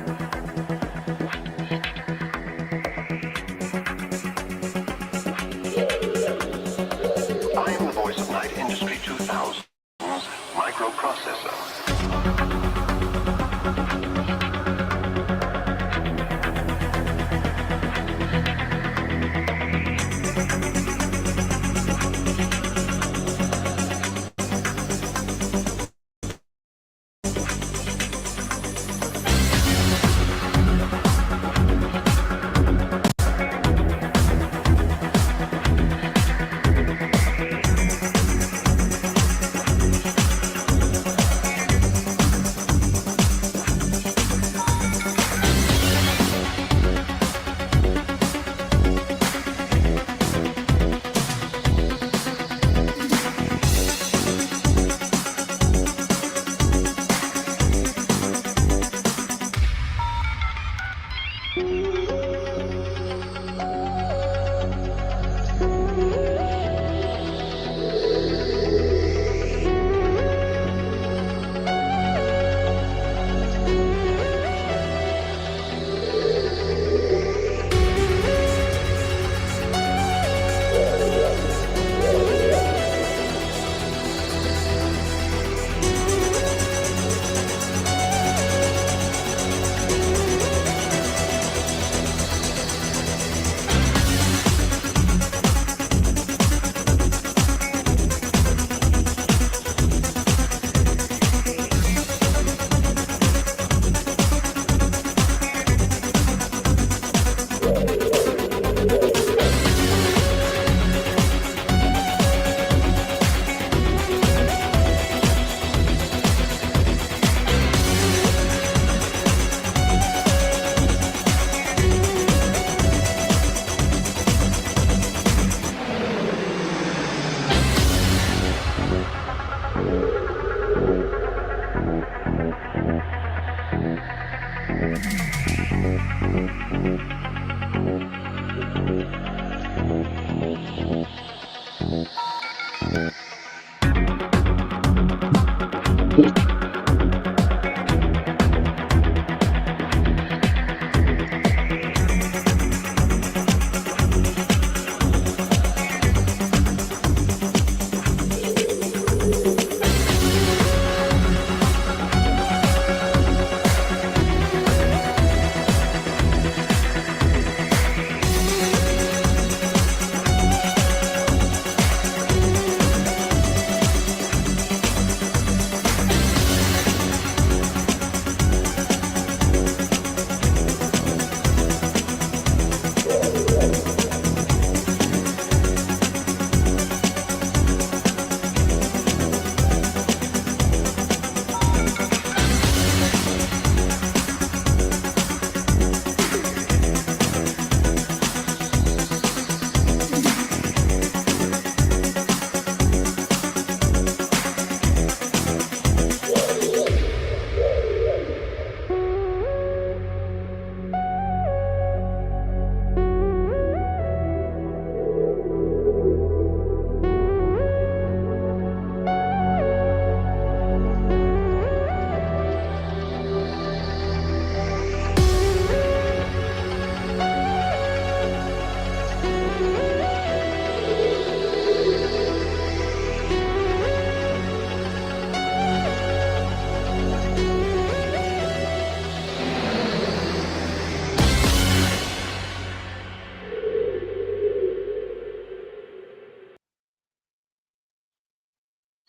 I am the voice of Night Industry 2000's microprocessor.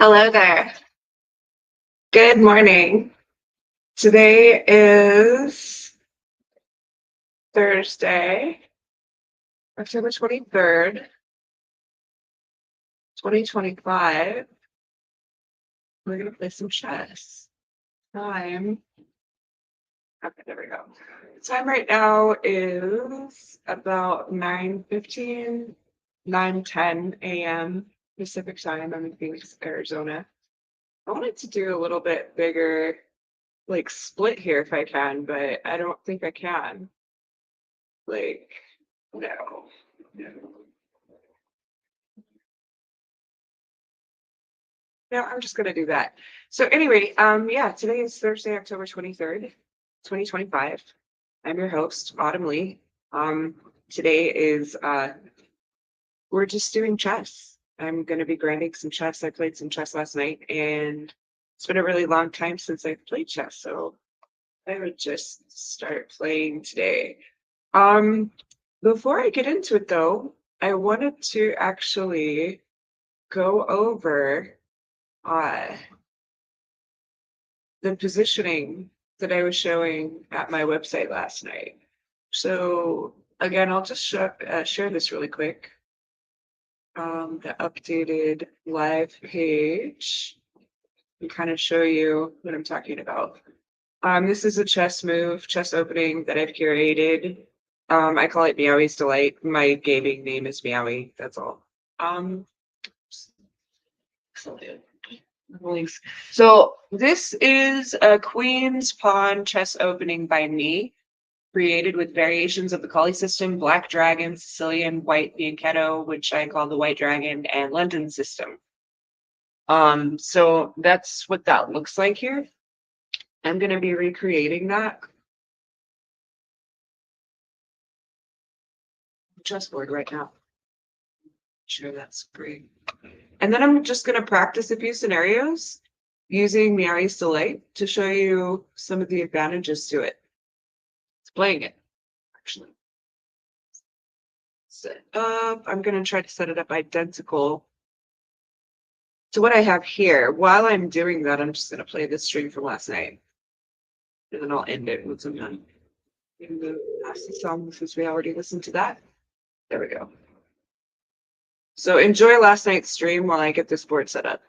Hello there. Good morning. Today is Thursday, October 23rd, 2025. We're going to play some chess. Time. Okay, there we go. Time right now is about 9:15, 9:10 a.m. Pacific time. I'm in Phoenix, Arizona. I wanted to do a little bit bigger, like split here if I can, but I don't think I can. Like, no. No, I'm just gonna do that. So anyway, yeah, today is Thursday, October 23rd. 2025. I'm your host, Autumn Lee. Today is we're just doing chess. I'm gonna be grinding some chess. I played some chess last night, and it's been a really long time since I've played chess, so I would just start playing today. Um, Before I get into it though, I wanted to actually go over uh the positioning that I was showing at my website last night. So again, I'll just share this really quick. The updated live page and kind of show you what I'm talking about. This is a chess move, chess opening that I've curated. I call it Meowie's Delight. My gaming name is Meowie. That's all. Um, so this is a Queen's Pawn chess opening by me, created with variations of the Kali system, Black Dragon, Sicilian, White Bianchetto, which I call the White Dragon, and London system. So that's what that looks like here. I'm going to be recreating that chessboard right now. Sure, that's great. And then I'm just going to practice a few scenarios using Meowie's Delight to show you some of the advantages to it. It's playing it, actually. Set up. I'm going to try to set it up identical to what I have here. While I'm doing that, I'm just going to play this stream from last night. And then I'll end it once I'm done. In the nasty song, since we already listened to that. There we go. So enjoy last night's stream while I get this board set up.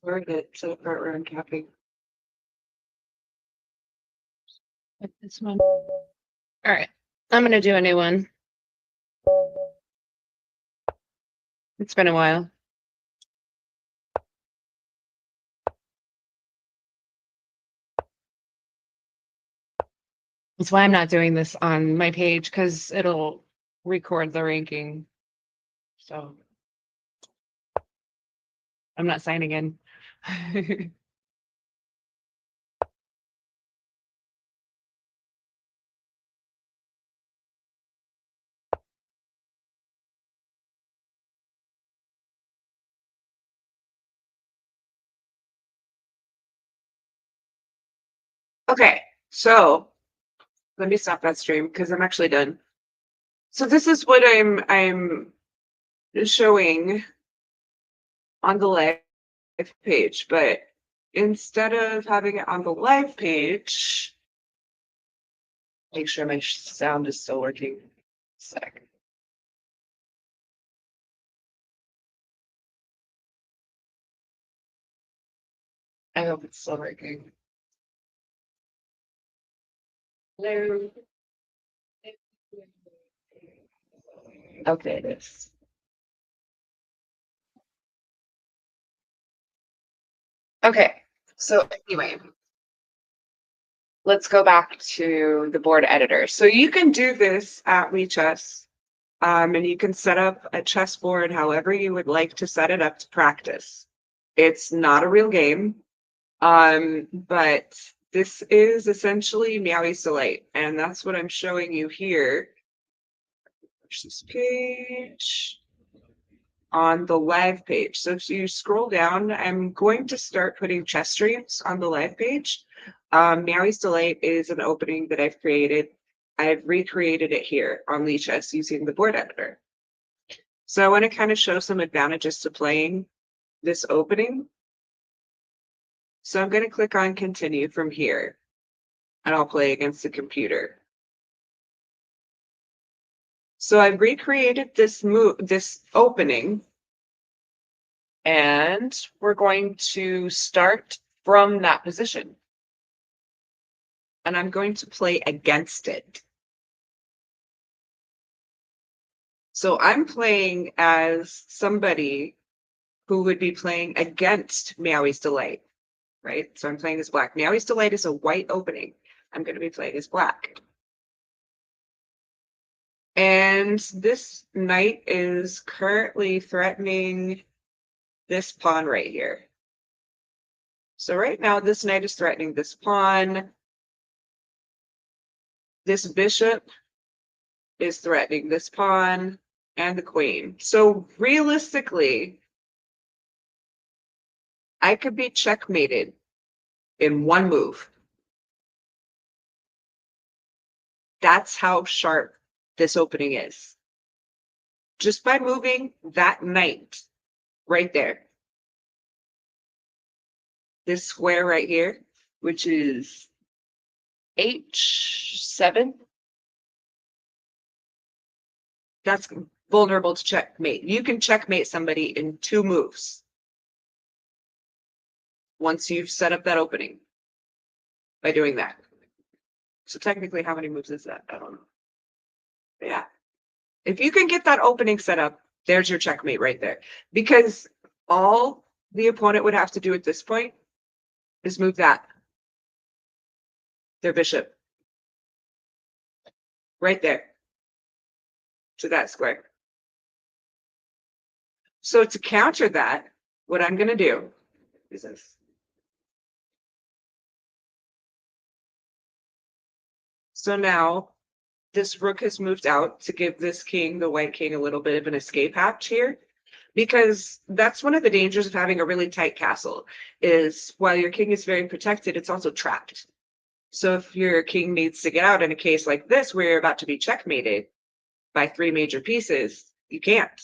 Where did it? So part where I'm capping. This one. All right. I'm going to do a new one. It's been a while. That's why I'm not doing this on my page, because it'll record the ranking. So I'm not signing in. Okay, so let me stop that stream because I'm actually done. So this is what I'm showing on the live page, but instead of having it on the live page, make sure my sound is still working. Sec. I hope it's still working. Hello. Okay, it is. Okay, so anyway, let's go back to the board editor. So you can do this at WeChess, and you can set up a chessboard however you would like to set it up to practice. It's not a real game, but this is essentially Meowie's Delight, and that's what I'm showing you here. Push this page on the live page. So if you scroll down, I'm going to start putting chess streams on the live page. Meowie's Delight is an opening that I've created. I've recreated it here on Lichess using the board editor. So I want to kind of show some advantages to playing this opening. So I'm going to click on continue from here, and I'll play against the computer. So I've recreated this opening, and we're going to start from that position. And I'm going to play against it. So I'm playing as somebody who would be playing against Meowie's Delight, right? So I'm playing as black. Meowie's Delight is a white opening. I'm going to be playing as black. And this knight is currently threatening this pawn right here. So right now, this knight is threatening this pawn. This bishop is threatening this pawn and the queen. So realistically, I could be checkmated in one move. That's how sharp this opening is. Just by moving that knight right there. This square right here, which is H7. That's vulnerable to checkmate. You can checkmate somebody in 2 moves. Once you've set up that opening by doing that. So technically, how many moves is that? I don't know. But yeah. If you can get that opening set up, there's your checkmate right there. Because all the opponent would have to do at this point is move that. Their bishop. Right there. To that square. So to counter that, what I'm going to do is this. So now this rook has moved out to give this king, the white king, a little bit of an escape hatch here, because that's one of the dangers of having a really tight castle is while your king is very protected, it's also trapped. So if your king needs to get out in a case like this, where you're about to be checkmated by 3 major pieces, you can't.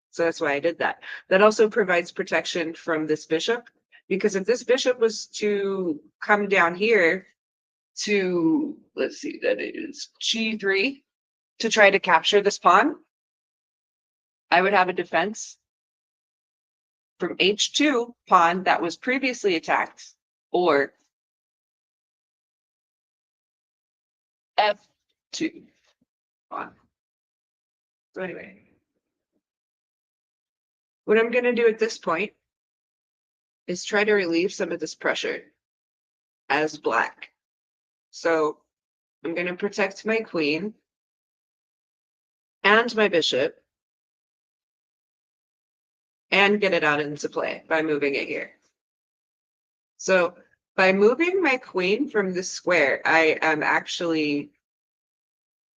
So that's why I did that. That also provides protection from this bishop, because if this bishop was to come down here to, let's see, that is G3 to try to capture this pawn, I would have a defense from H2 pawn that was previously attacked, or F2 pawn. So anyway, what I'm going to do at this point is try to relieve some of this pressure as black. So I'm going to protect my queen and my bishop and get it out into play by moving it here. So by moving my queen from this square, I am actually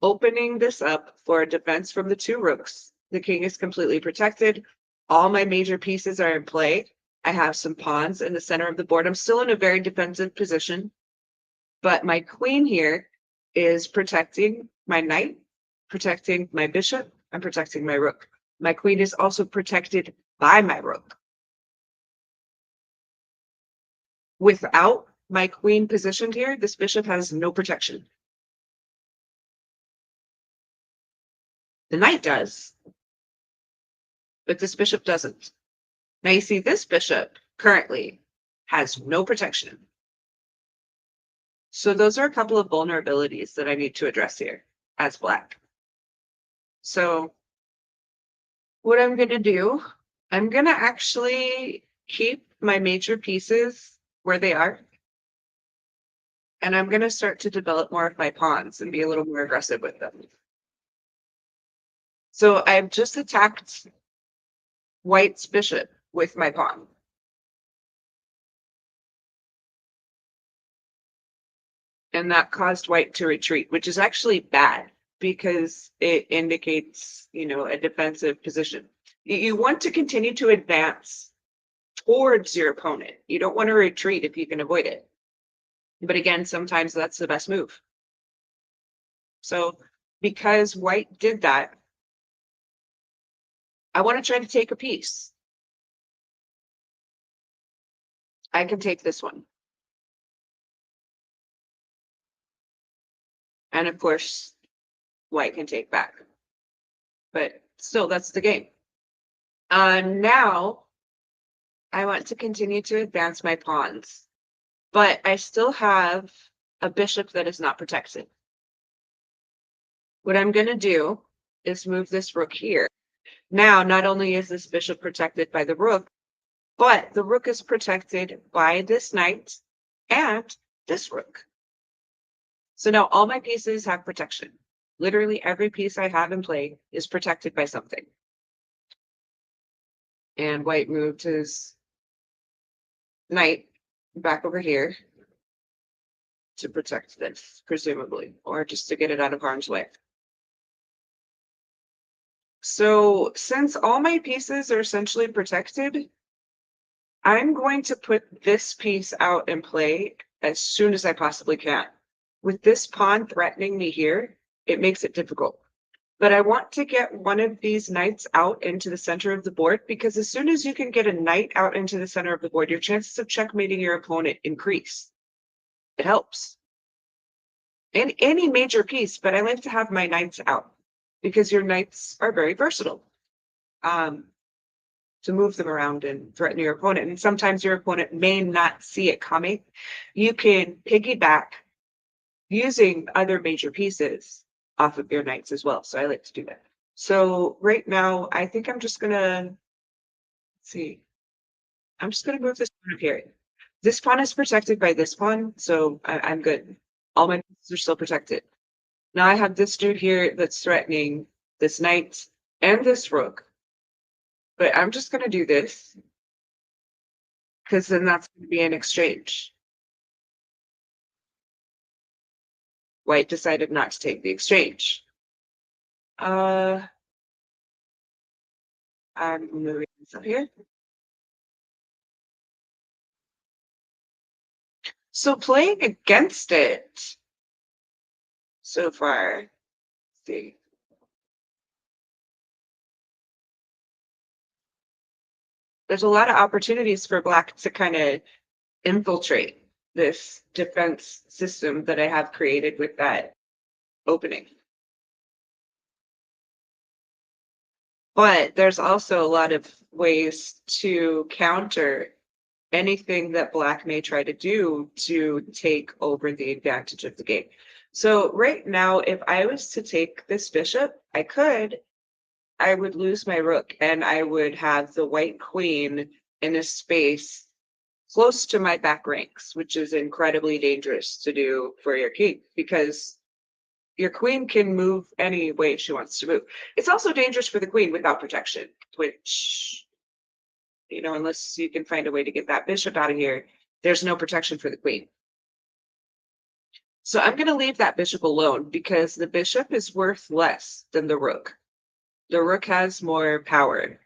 opening this up for a defense from the 2 rooks. The king is completely protected. All my major pieces are in play. I have some pawns in the center of the board. I'm still in a very defensive position, but my queen here is protecting my knight, protecting my bishop, and protecting my rook. My queen is also protected by my rook. Without my queen positioned here, this bishop has no protection. The knight does, but this bishop doesn't. Now you see this bishop currently has no protection. So those are a couple of vulnerabilities that I need to address here as black. So what I'm going to do, I'm going to actually keep my major pieces where they are. And I'm going to start to develop more of my pawns and be a little more aggressive with them. So I've just attacked white's bishop with my pawn. And that caused white to retreat, which is actually bad because it indicates, a defensive position. You want to continue to advance towards your opponent. You don't want to retreat if you can avoid it. But again, sometimes that's the best move. So because white did that, I want to try to take a piece. I can take this one. And of course, white can take back. But still, that's the game. Now, I want to continue to advance my pawns. But I still have a bishop that is not protected. What I'm going to do is move this rook here. Now, not only is this bishop protected by the rook, but the rook is protected by this knight and this rook. So now all my pieces have protection. Literally every piece I have in play is protected by something. And white moved his knight back over here to protect this, presumably, or just to get it out of harm's way. So since all my pieces are essentially protected, I'm going to put this piece out in play as soon as I possibly can. With this pawn threatening me here, it makes it difficult. But I want to get one of these knights out into the center of the board, because as soon as you can get a knight out into the center of the board, your chances of checkmating your opponent increase. It helps. And any major piece, but I like to have my knights out because your knights are very versatile. To move them around and threaten your opponent. And sometimes your opponent may not see it coming. You can piggyback using other major pieces off of your knights as well. So I like to do that. So right now, I think I'm just gonna, I'm just gonna move this pawn up here. This pawn is protected by this pawn, so I'm good. All my pieces are still protected. Now I have this dude here that's threatening this knight and this rook. But I'm just gonna do this, because then that's gonna be an exchange. White decided not to take the exchange. I'm moving this up here. So playing against it so far, let's see. There's a lot of opportunities for black to kind of infiltrate this defense system that I have created with that opening. But there's also a lot of ways to counter anything that black may try to do to take over the advantage of the game. So right now, if I was to take this bishop, I would lose my rook and I would have the white queen in a space close to my back ranks, which is incredibly dangerous to do for your king, because your queen can move any way she wants to move. It's also dangerous for the queen without protection, which, unless you can find a way to get that bishop out of here, there's no protection for the queen. So I'm going to leave that bishop alone because the bishop is worth less than the rook. The rook has more power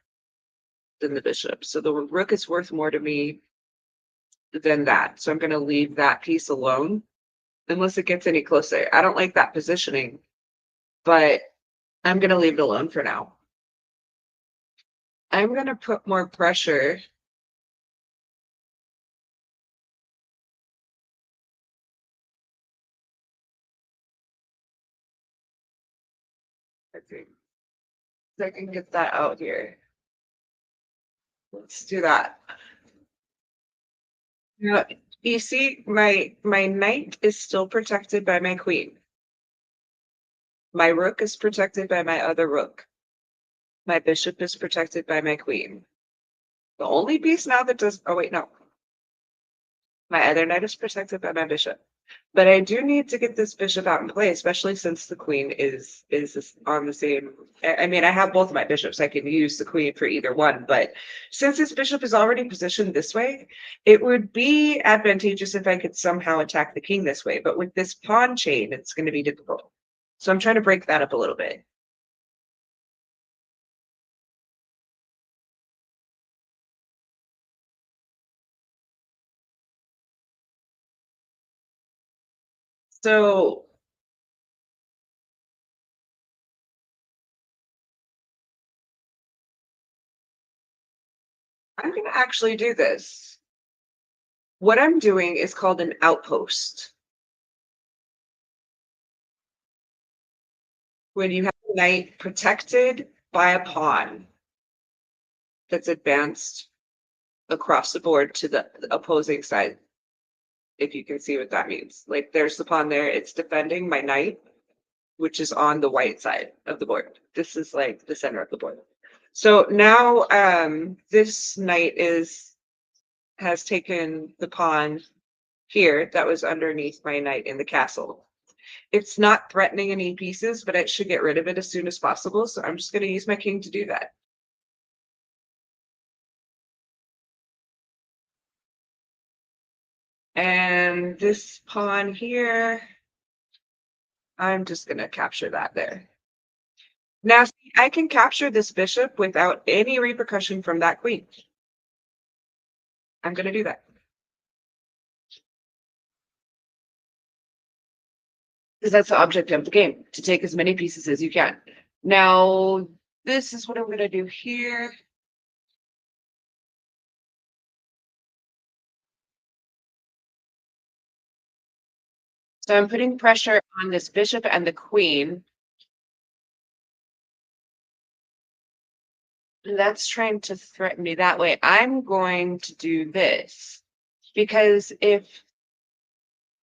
than the bishop. So the rook is worth more to me than that. So I'm going to leave that piece alone unless it gets any closer. I don't like that positioning, but I'm going to leave it alone for now. I'm going to put more pressure I can get that out here. Let's do that. Now, you see, my knight is still protected by my queen. My rook is protected by my other rook. My bishop is protected by my queen. The only piece now that does, oh wait, no. My other knight is protected by my bishop. But I do need to get this bishop out in play, especially since the queen is on the same. I mean, I have both of my bishops. I can use the queen for either one, but since this bishop is already positioned this way, it would be advantageous if I could somehow attack the king this way. But with this pawn chain, it's going to be difficult. So I'm trying to break that up a little bit. So I'm going to actually do this. What I'm doing is called an outpost. When you have a knight protected by a pawn that's advanced across the board to the opposing side, if you can see what that means. Like there's the pawn there, it's defending my knight, which is on the white side of the board. This is like the center of the board. So now this knight has taken the pawn here that was underneath my knight in the castle. It's not threatening any pieces, but I should get rid of it as soon as possible. So I'm just going to use my king to do that. And this pawn here, I'm just going to capture that there. Now, see, I can capture this bishop without any repercussion from that queen. I'm going to do that. Because that's the object of the game, to take as many pieces as you can. Now, this is what I'm going to do here. So I'm putting pressure on this bishop and the queen. That's trying to threaten me that way. I'm going to do this because if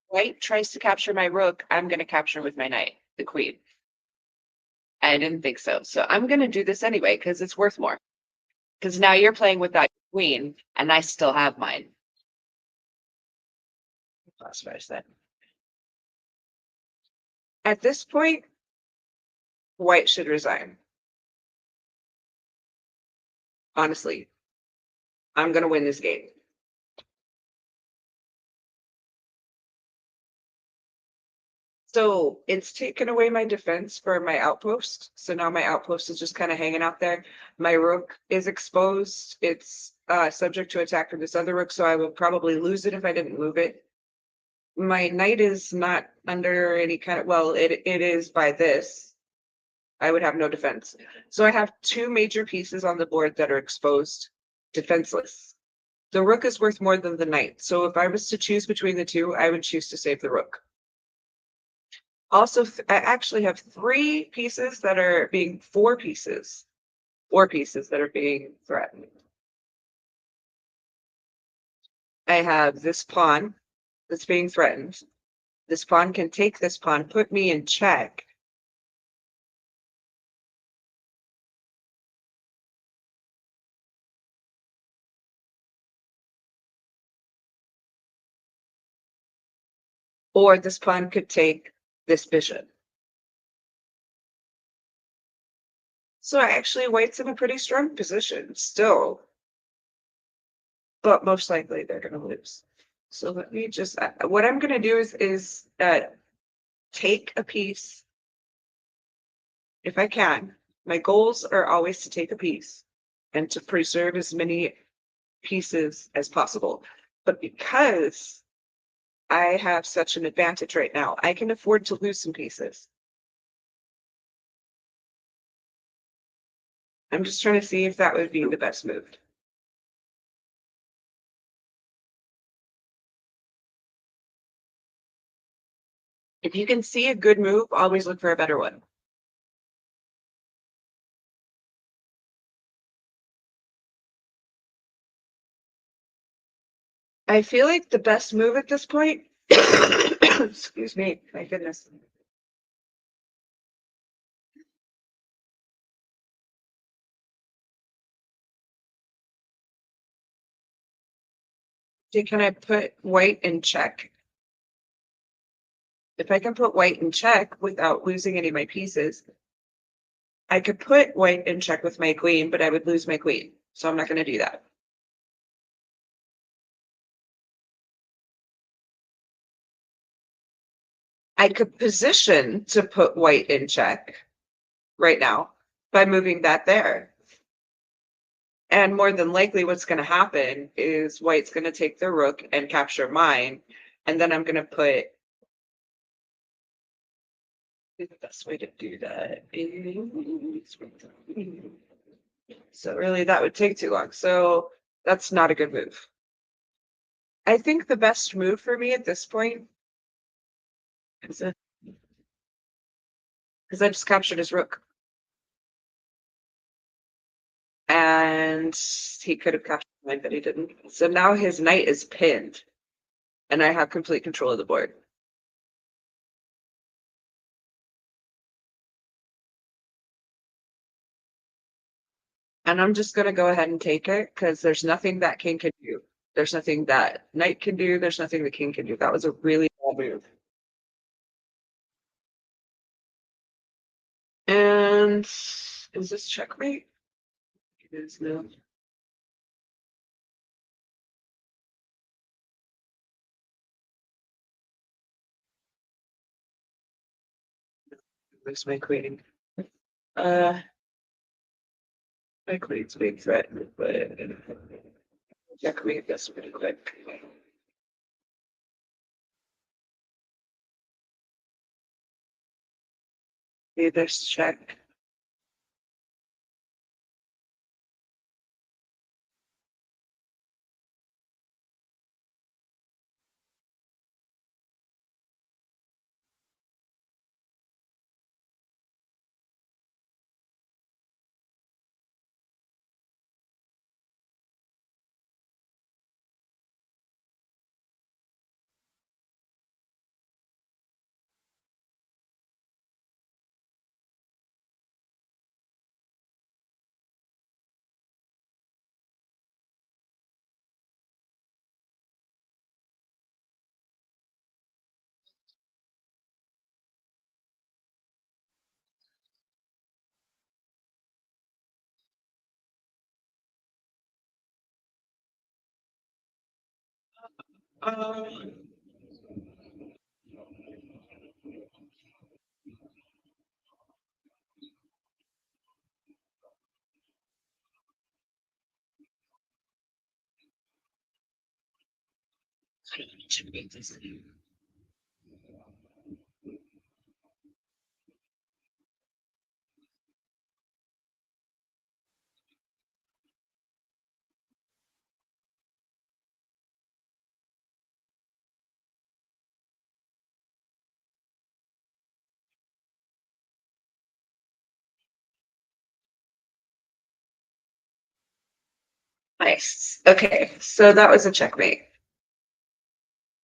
white tries to capture my rook, I'm going to capture with my knight, the queen. I didn't think so. So I'm going to do this anyway because it's worth more. Because now you're playing with that queen and I still have mine. Classify that. At this point, white should resign. Honestly, I'm going to win this game. So it's taken away my defense for my outpost. So now my outpost is just kind of hanging out there. My rook is exposed. It's subject to attack from this other rook, so I would probably lose it if I didn't move it. My knight is not under any kind of, well, it is by this. I would have no defense. So I have two major pieces on the board that are exposed, defenseless. The rook is worth more than the knight. So if I was to choose between the two, I would choose to save the rook. Also, I actually have four pieces that are being threatened. I have this pawn that's being threatened. This pawn can take this pawn, put me in check. Or this pawn could take this bishop. So actually, white's in a pretty strong position still. But most likely they're going to lose. So let me just, what I'm going to do is take a piece if I can. My goals are always to take a piece and to preserve as many pieces as possible. But because I have such an advantage right now, I can afford to lose some pieces. I'm just trying to see if that would be the best move. If you can see a good move, always look for a better one. I feel like the best move at this point, excuse me, my goodness. Can I put white in check? if I can put white in check without losing any of my pieces, I could put white in check with my queen, but I would lose my queen. So I'm not going to do that. I could position to put white in check right now by moving that there. And more than likely, what's going to happen is white's going to take the rook and capture mine. And then I'm going to put the best way to do that is so really that would take too long. So that's not a good move. I think the best move for me at this point is because I just captured his rook. And he could have captured mine, but he didn't. So now his knight is pinned, and I have complete control of the board. And I'm just going to go ahead and take it because there's nothing that king can do. There's nothing that knight can do. There's nothing the king can do. That was a really bad move. And is this checkmate? It is no. Lose my queen. Uh, my queen's being threatened, but checkmate this pretty quick. Okay, there's check. Um, checkmate this. Nice. Okay, so that was a checkmate.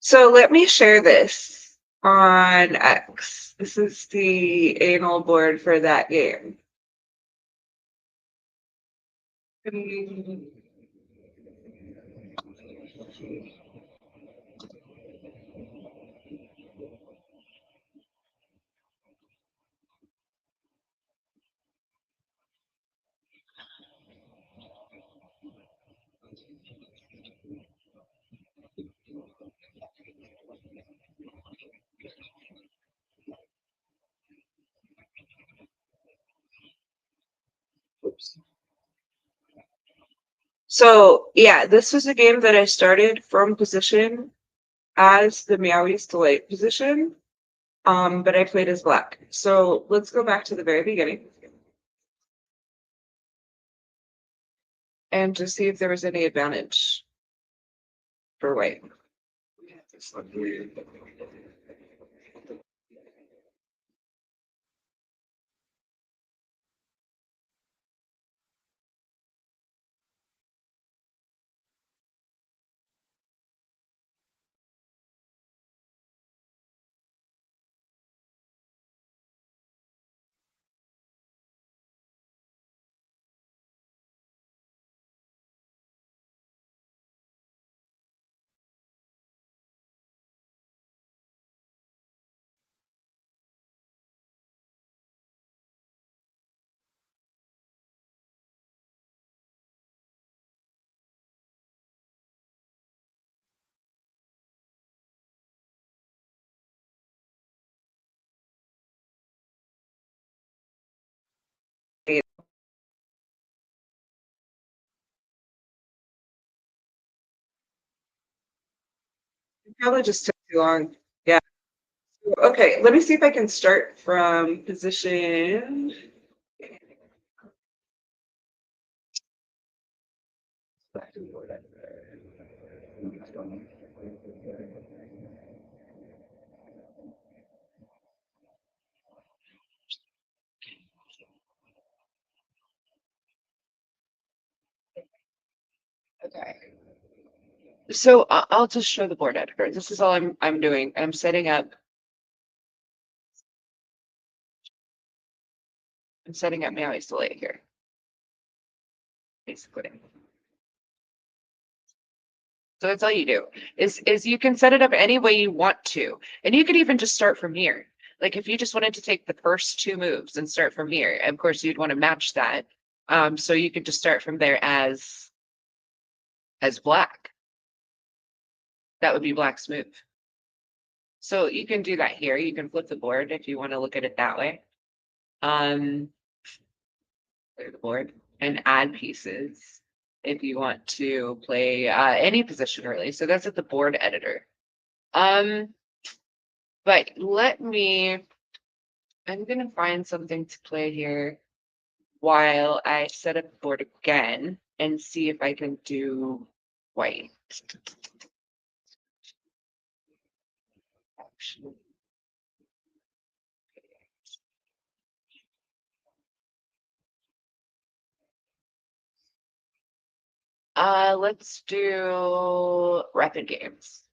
So let me share this on X. This is the anal board for that game. Oops. So yeah, this was a game that I started from position as the Meowies Delight position, but I played as black. So let's go back to the very beginning and just see if there was any advantage for white. Probably just took too long. Yeah. Okay, let me see if I can start from position. Okay. So I'll just show the board editor. This is all I'm doing. I'm setting up. I'm setting up Maui Soleil here. Basically. So that's all you do is you can set it up any way you want to. And you could even just start from here. Like if you just wanted to take the first two moves and start from here, of course you'd want to match that. So you could just start from there as black. That would be black's move. So you can do that here. You can flip the board if you want to look at it that way. Clear the board and add pieces if you want to play any position really. So that's at the board editor. But I'm gonna find something to play here while I set up the board again and see if I can do white. Actually. Let's do rapid games.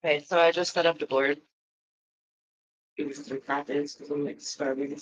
Okay, so I just set up the board. Give me some practice because I'm like starving.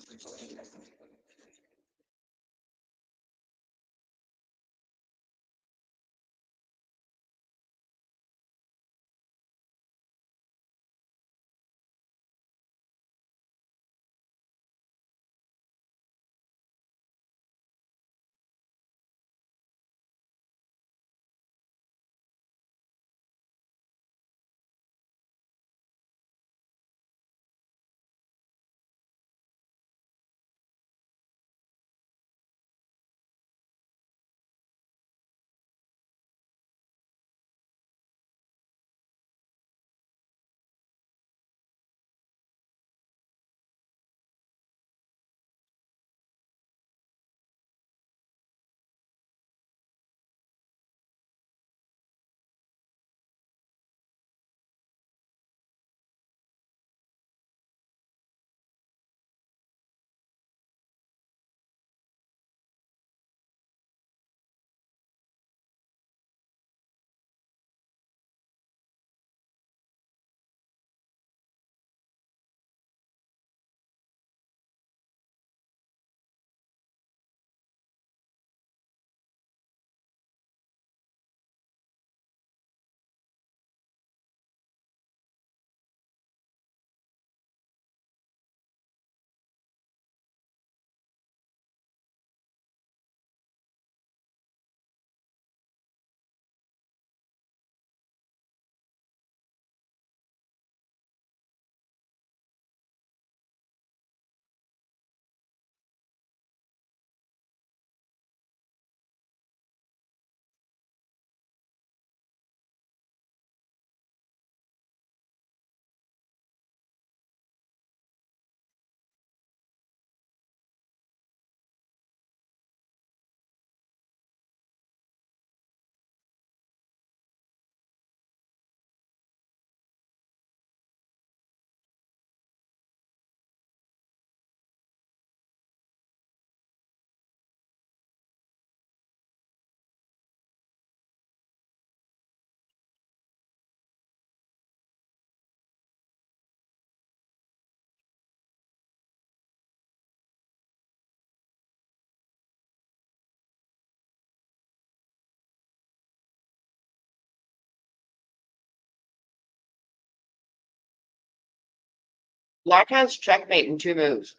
Black has checkmate in 2 moves.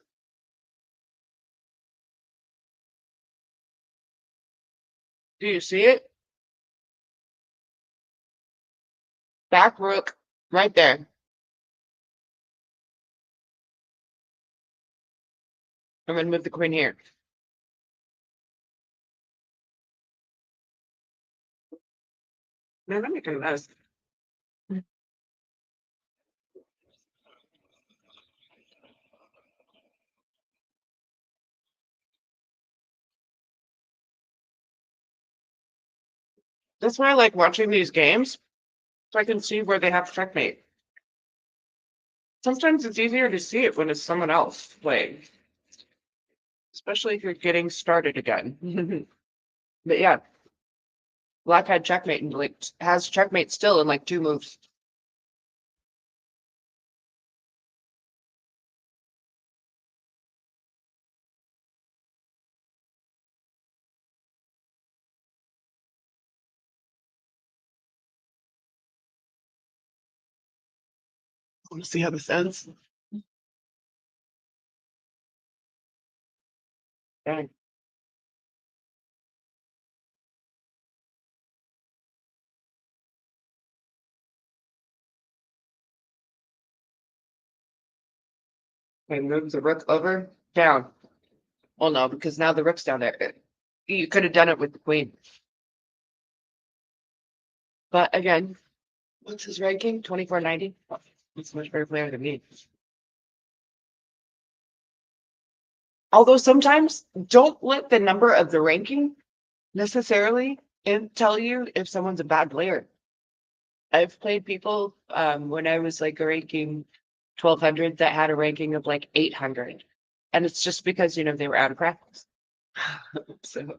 Do you see it? Back rook, right there. I'm gonna move the queen here. Man, let me do this. That's why I like watching these games, so I can see where they have checkmate. Sometimes it's easier to see it when it's someone else playing, especially if you're getting started again. But yeah, Black had checkmate and like has checkmate still in like 2 moves. I want to see how this ends. Dang. Okay, move the rook over, down. Well, no, because now the rook's down there. You could have done it with the queen. But again, what's his ranking? 2490? He's a much better player than me. Although sometimes don't let the number of the ranking necessarily tell you if someone's a bad player. I've played people when I was like a ranking 1200 that had a ranking of like 800. And it's just because, you know, they were out of practice. So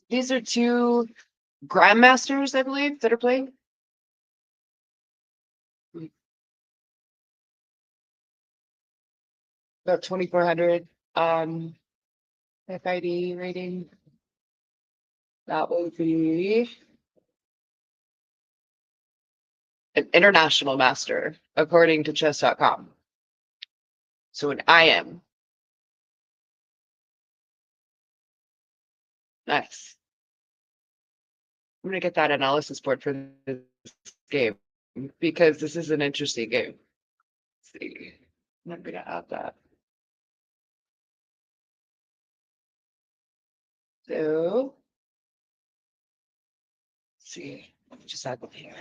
These are two grandmasters, I believe, that are playing. About 2,400 FID rating. That would be an international master, according to chess.com. So an IM. Nice. I'm gonna get that analysis board for this game because this is an interesting game. Let's see. I'm gonna add that. So, let's see. Let me just add them here.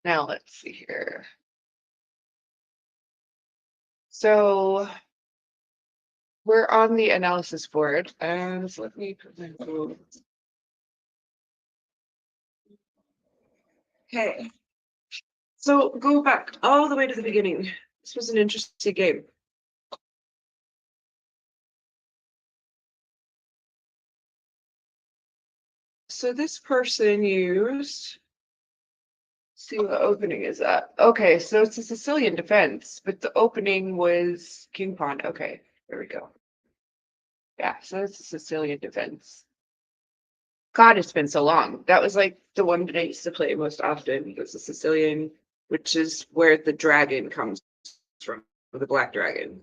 Now let's see here. So we're on the analysis board, and let me put my phone. Okay. So go back all the way to the beginning. This was an interesting game. So this person used, see what opening is that. Okay, so it's a Sicilian defense, but the opening was king pawn. Okay, there we go. Yeah, so it's a Sicilian defense. God, it's been so long. That was like the one that I used to play most often. It was a Sicilian, which is where the dragon comes from, the black dragon.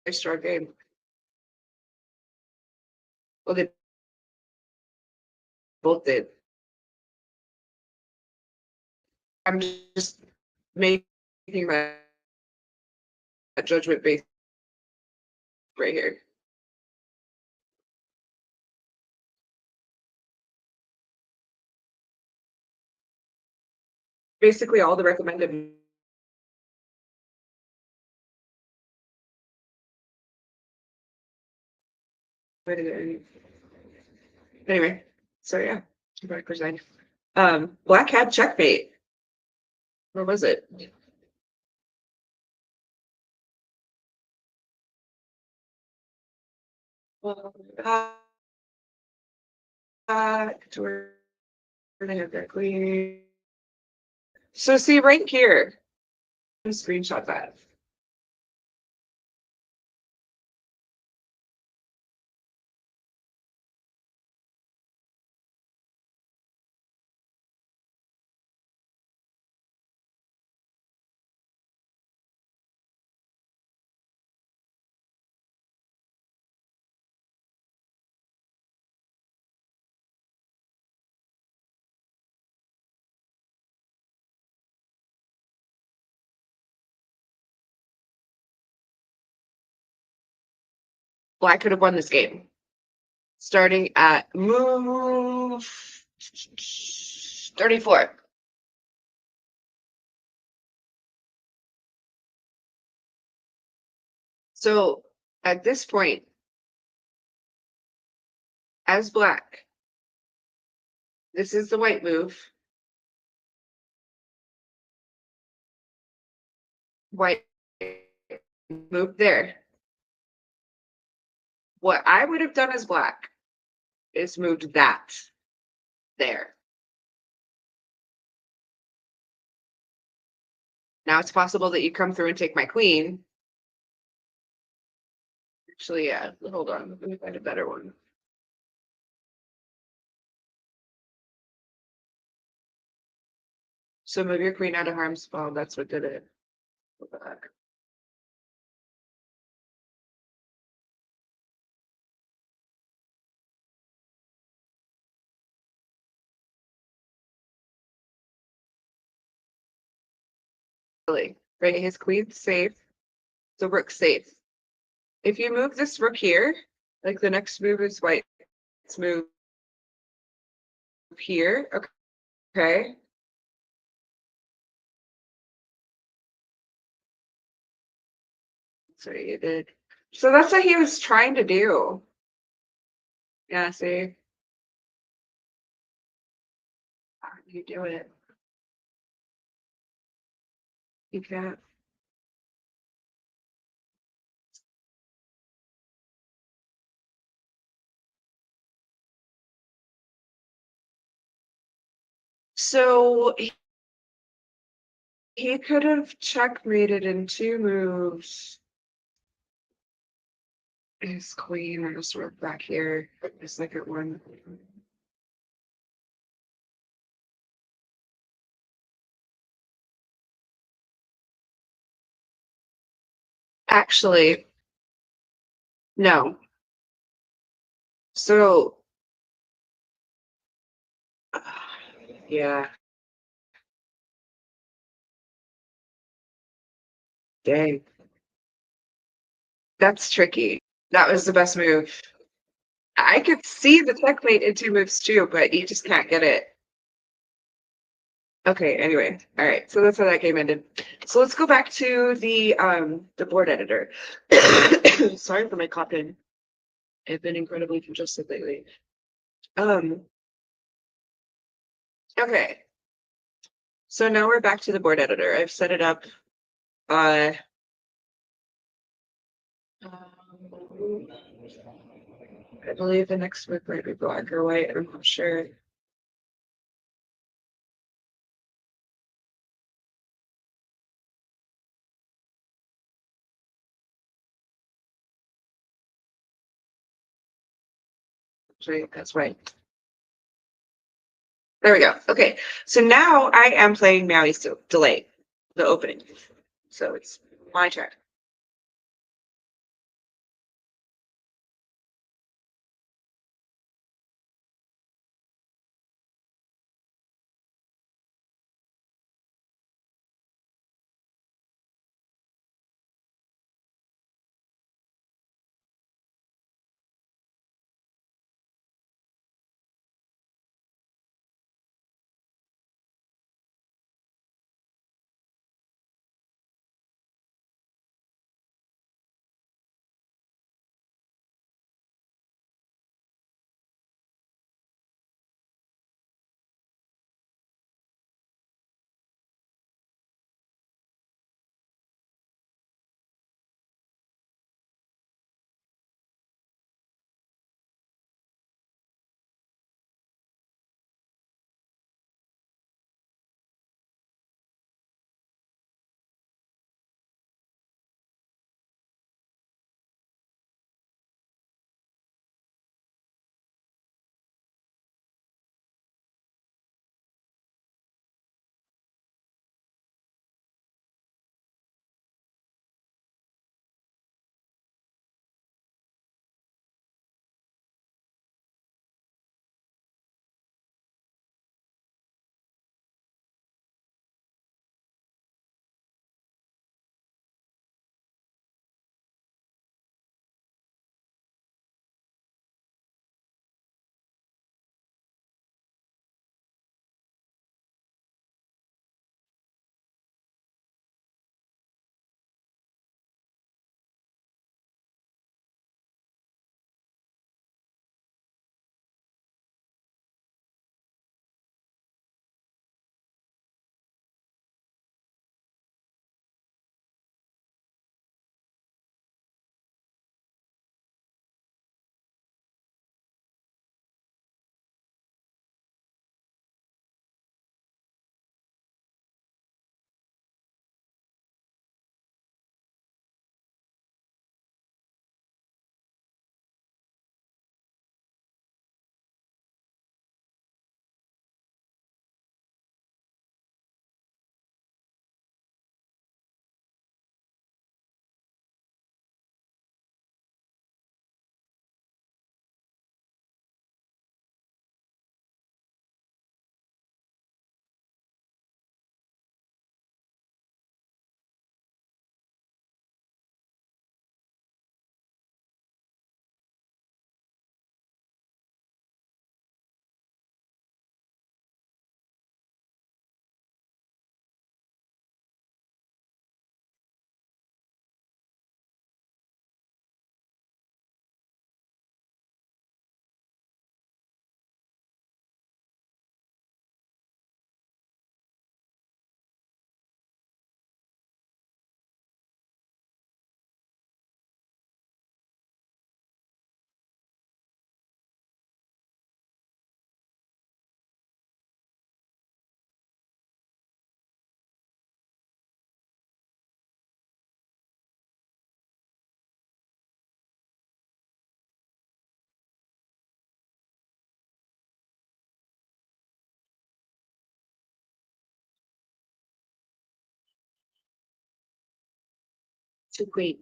I start game. Well, they both did. I'm just making my judgment based right here. Basically, all the recommended. Anyway, so yeah, back preside. Black had checkmate. Where was it? Well, to where they have their queen. So see right here, screenshot that. Black could have won this game. Starting at move 34. So at this point, as black, this is the white move. White move there. What I would have done as black is moved that there. Now it's possible that you come through and take my queen. Actually, yeah, hold on. Let me find a better one. So move your queen out of harm's fall. That's what did it. Go back. Really, right? His queen's safe. The rook's safe. If you move this rook here, like the next move is white's move here. Okay. So you did. So that's what he was trying to do. Yeah, see? How do you do it? You can't. So he could have checkmated in 2 moves. His queen, I just wrote back here. The second one. Actually, no. So, yeah. Dang. That's tricky. That was the best move. I could see the checkmate in 2 moves too, but you just can't get it. Okay, anyway. All right. So that's how that game ended. So let's go back to the board editor. Sorry for my coughing. I've been incredibly congested lately. Okay. So now we're back to the board editor. I've set it up. Um, I believe the next move might be black or white. I'm not sure. Actually, that's right. There we go. Okay. So now I am playing Maui's delay, the opening. So it's my turn. Two queens.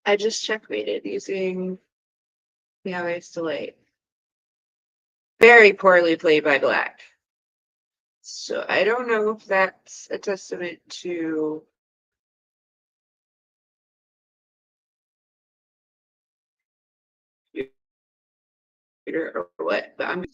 I just checkmated using the always delay. Very poorly played by black. So I don't know if that's a testament to or what, but I'm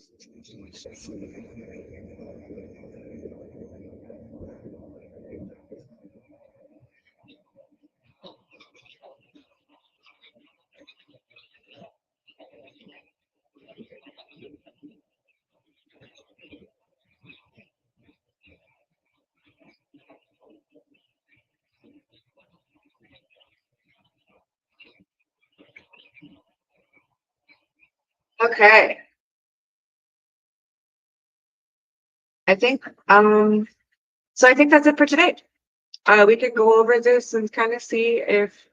okay. I think so I think that's it for today. We can go over this and kind of see if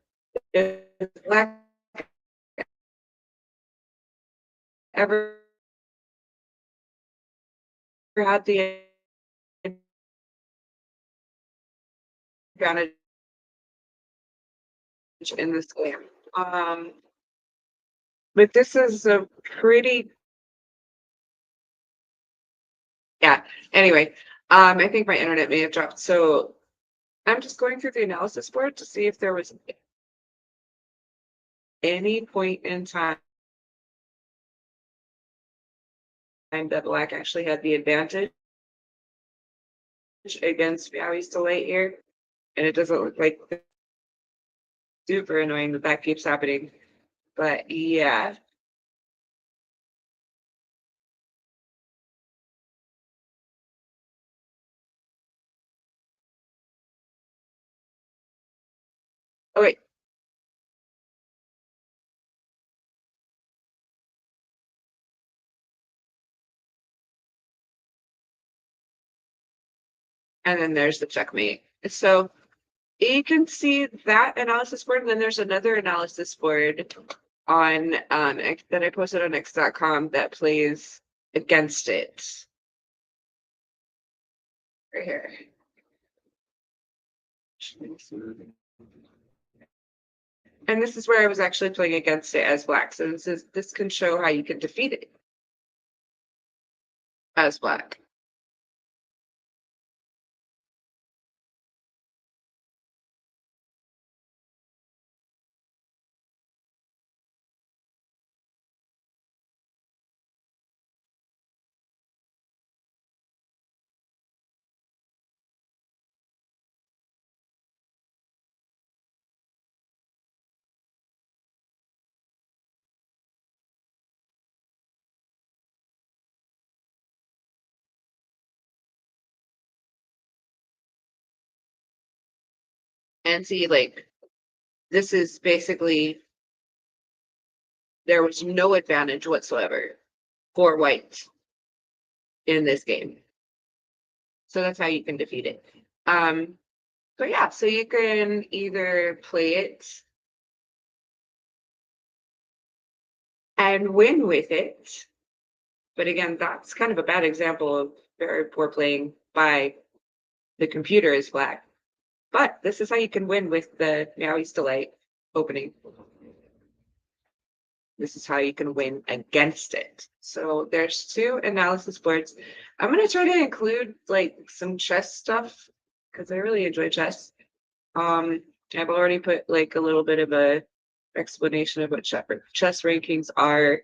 black ever had the advantage in this game. But this is a pretty, yeah. Anyway, I think my internet may have dropped. So I'm just going through the analysis board to see if there was any point in time that black actually had the advantage against Meowie's Delight here. And it doesn't look like super annoying that that keeps happening. But yeah. Oh wait. And then there's the checkmate. So you can see that analysis board, and then there's another analysis board on that I posted on X.com that plays against it. Right here. And this is where I was actually playing against it as black. So this can show how you can defeat it as black. And see, like, this is basically, there was no advantage whatsoever for white in this game. So that's how you can defeat it. But yeah, so you can either play it and win with it. But again, that's kind of a bad example of very poor playing by the computer as black. But this is how you can win with the Meowie's Delight opening. This is how you can win against it. So there's two analysis boards. I'm going to try to include like some chess stuff because I really enjoy chess. I've already put like a little bit of a explanation of what chess rankings are.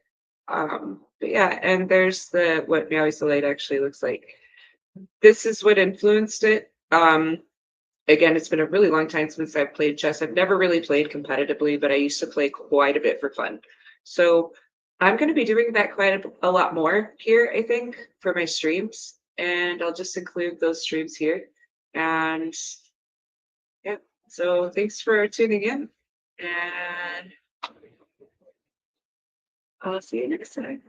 But yeah, and there's the what Meowie's Delight actually looks like. This is what influenced it. Again, it's been a really long time since I've played chess. I've never really played competitively, but I used to play quite a bit for fun. So I'm going to be doing that quite a lot more here, I think, for my streams. And I'll just include those streams here. And yeah, so thanks for tuning in. And I'll see you next time.